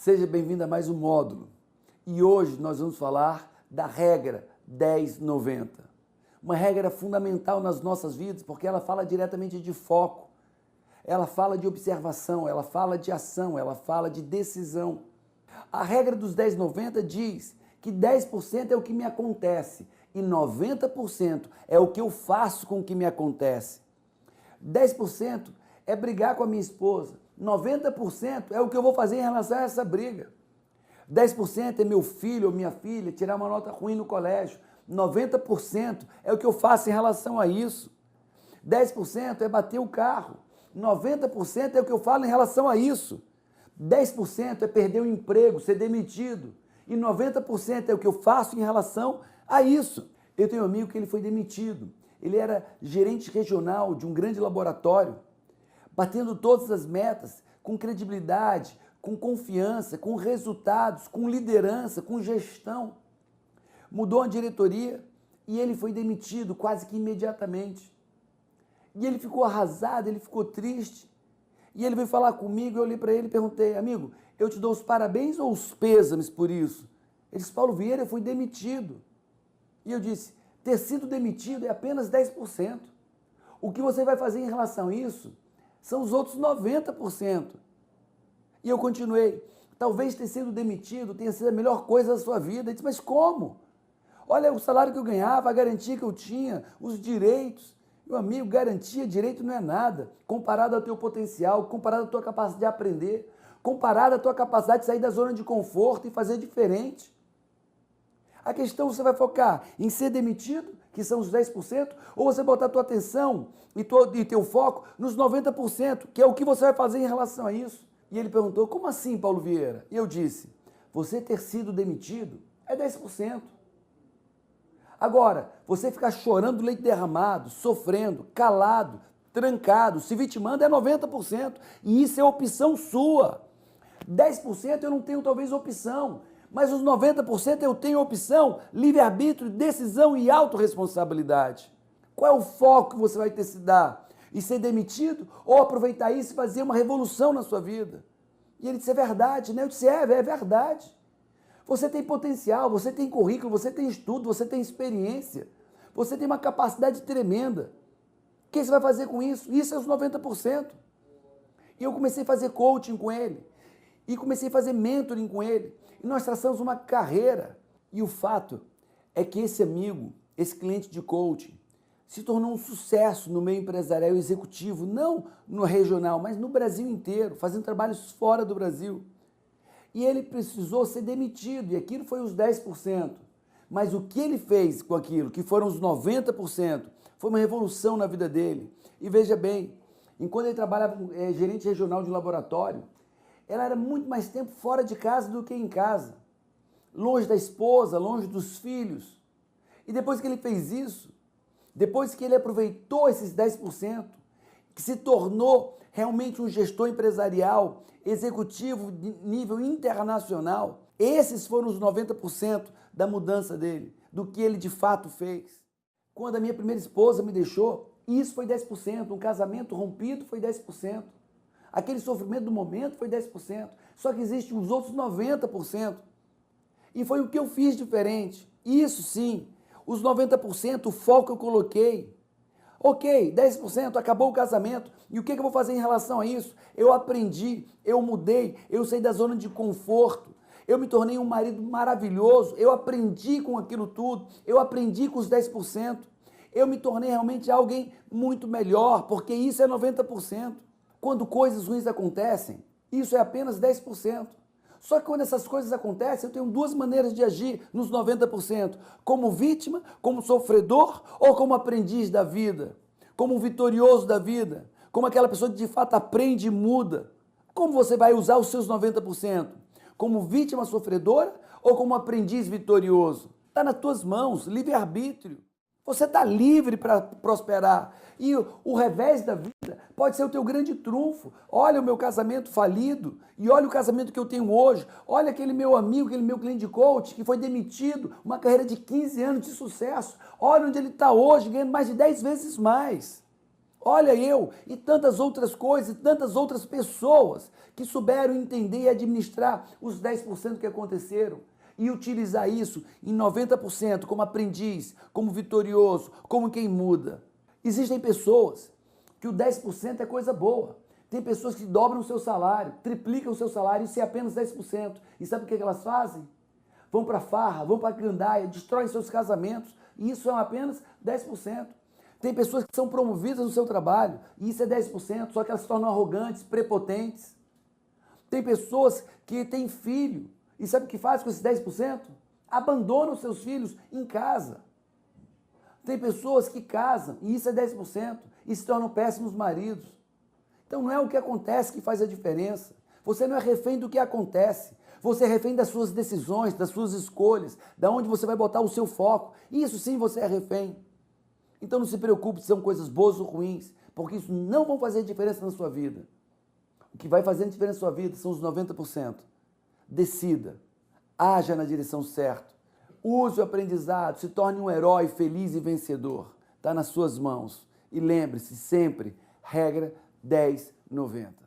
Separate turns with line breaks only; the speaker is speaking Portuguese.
Seja bem-vindo a mais um módulo. E hoje nós vamos falar da regra 10-90. Uma regra fundamental nas nossas vidas, porque ela fala diretamente de foco. Ela fala de observação, ela fala de ação, ela fala de decisão. A regra dos 10-90 diz que 10% é o que me acontece e 90% é o que eu faço com o que me acontece. 10% é brigar com a minha esposa, 90% é o que eu vou fazer em relação a essa briga. 10% é meu filho ou minha filha tirar uma nota ruim no colégio, 90% é o que eu faço em relação a isso. 10% é bater o carro, 90% é o que eu falo em relação a isso. 10% é perder o emprego, ser demitido, e 90% é o que eu faço em relação a isso. Eu tenho um amigo que ele foi demitido, ele era gerente regional de um grande laboratório, batendo todas as metas, com credibilidade, com confiança, com resultados, com liderança, com gestão. Mudou a diretoria e ele foi demitido quase que imediatamente. E ele ficou arrasado, ele ficou triste. E ele veio falar comigo, eu olhei para ele e perguntei: amigo, eu te dou os parabéns ou os pêsames por isso? Ele disse: Paulo Vieira, eu fui demitido. E eu disse: ter sido demitido é apenas 10%. O que você vai fazer em relação a isso são os outros 90%. E eu continuei: talvez ter sido demitido tenha sido a melhor coisa da sua vida. Ele disse: mas como? Olha o salário que eu ganhava, a garantia que eu tinha, os direitos. Meu amigo, garantia, direito não é nada, comparado ao teu potencial, comparado à tua capacidade de aprender, comparado à tua capacidade de sair da zona de conforto e fazer diferente. A questão você vai focar em ser demitido, que são os 10%, ou você botar a tua atenção e teu foco nos 90%, que é o que você vai fazer em relação a isso. E ele perguntou: como assim, Paulo Vieira? E eu disse: você ter sido demitido é 10%. Agora, você ficar chorando leite derramado, sofrendo, calado, trancado, se vitimando é 90%. E isso é opção sua. 10% eu não tenho talvez opção, mas os 90% eu tenho opção, livre-arbítrio, decisão e autorresponsabilidade. Qual é o foco que você vai ter se dar? E ser demitido ou aproveitar isso e fazer uma revolução na sua vida? E ele disse: é verdade, né? Eu disse: é verdade. Você tem potencial, você tem currículo, você tem estudo, você tem experiência, você tem uma capacidade tremenda. O que você vai fazer com isso? Isso é os 90%. E eu comecei a fazer coaching com ele, e comecei a fazer mentoring com ele, e nós traçamos uma carreira. E o fato é que esse amigo, esse cliente de coaching, se tornou um sucesso no meio empresarial e executivo, não no regional, mas no Brasil inteiro, fazendo trabalhos fora do Brasil. E ele precisou ser demitido, e aquilo foi os 10%. Mas o que ele fez com aquilo, que foram os 90%, foi uma revolução na vida dele. E veja bem, enquanto ele trabalhava como gerente regional de um laboratório, ela era muito mais tempo fora de casa do que em casa. Longe da esposa, longe dos filhos. E depois que ele fez isso, depois que ele aproveitou esses 10%, que se tornou realmente um gestor empresarial, executivo de nível internacional, esses foram os 90% da mudança dele, do que ele de fato fez. Quando a minha primeira esposa me deixou, isso foi 10%, um casamento rompido foi 10%, aquele sofrimento do momento foi 10%, só que existem os outros 90%. E foi o que eu fiz diferente. Isso sim, os 90%, o foco eu coloquei. Ok, 10%, acabou o casamento. E o que eu vou fazer em relação a isso? Eu aprendi, eu mudei, eu saí da zona de conforto. Eu me tornei um marido maravilhoso. Eu aprendi com aquilo tudo. Eu aprendi com os 10%. Eu me tornei realmente alguém muito melhor, porque isso é 90%. Quando coisas ruins acontecem, isso é apenas 10%. Só que quando essas coisas acontecem, eu tenho duas maneiras de agir nos 90%. Como vítima, como sofredor ou como aprendiz da vida. Como vitorioso da vida. Como aquela pessoa que de fato aprende e muda. Como você vai usar os seus 90%? Como vítima sofredora ou como aprendiz vitorioso? Está nas tuas mãos, livre-arbítrio. Você está livre para prosperar. E o revés da vida pode ser o teu grande trunfo. Olha o meu casamento falido e olha o casamento que eu tenho hoje. Olha aquele meu amigo, aquele meu cliente de coach que foi demitido, uma carreira de 15 anos de sucesso. Olha onde ele está hoje, ganhando mais de 10 vezes mais. Olha eu e tantas outras coisas, e tantas outras pessoas que souberam entender e administrar os 10% que aconteceram e utilizar isso em 90% como aprendiz, como vitorioso, como quem muda. Existem pessoas que o 10% é coisa boa. Tem pessoas que dobram o seu salário, triplicam o seu salário, isso é apenas 10%. E sabe o que elas fazem? Vão para farra, vão para gandaia, destroem seus casamentos, e isso é apenas 10%. Tem pessoas que são promovidas no seu trabalho, e isso é 10%, só que elas se tornam arrogantes, prepotentes. Tem pessoas que têm filho, e sabe o que faz com esses 10%? Abandonam seus filhos em casa. Tem pessoas que casam, e isso é 10%, e se tornam péssimos maridos. Então não é o que acontece que faz a diferença. Você não é refém do que acontece. Você é refém das suas decisões, das suas escolhas, da onde você vai botar o seu foco. Isso sim você é refém. Então não se preocupe se são coisas boas ou ruins, porque isso não vai fazer diferença na sua vida. O que vai fazer diferença na sua vida são os 90%. Decida, haja na direção certa, use o aprendizado, se torne um herói feliz e vencedor. Está nas suas mãos. E lembre-se sempre, regra 10, 90.